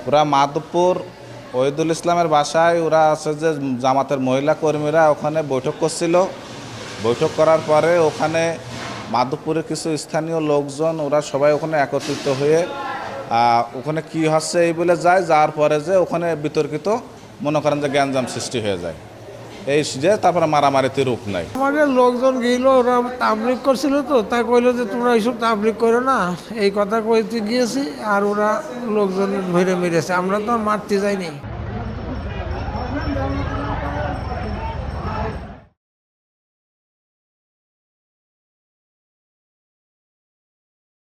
ওরা মাধবপুর ওহিদুল ইসলামের বাসায় ওরা আছে যে জামাতের মহিলা কর্মীরা ওখানে বৈঠক করছিল। বৈঠক করার পরে ওখানে মাধবপুরের কিছু স্থানীয় লোকজন ওরা সবাই ওখানে একত্রিত হয়ে ওখানে কি হচ্ছে এই বলে যায়, যাওয়ার পরে যে ওখানে বিতর্কিত মনে করেন যে গ্যাঞ্জাম সৃষ্টি হয়ে যায়, এই যে তারপরে মারামারিতে রূপ নাই। আমাদের লোকজন গেল, ওরা তাবলিগ করছিল, তো তাই কইলো যে তোমরা এইসব তাবলিগ করো না, এই কথা কইতে গিয়েছি, আর ওরা লোকজন ধরে মেরেছে। আমরা তো আর মারতে যাইনি।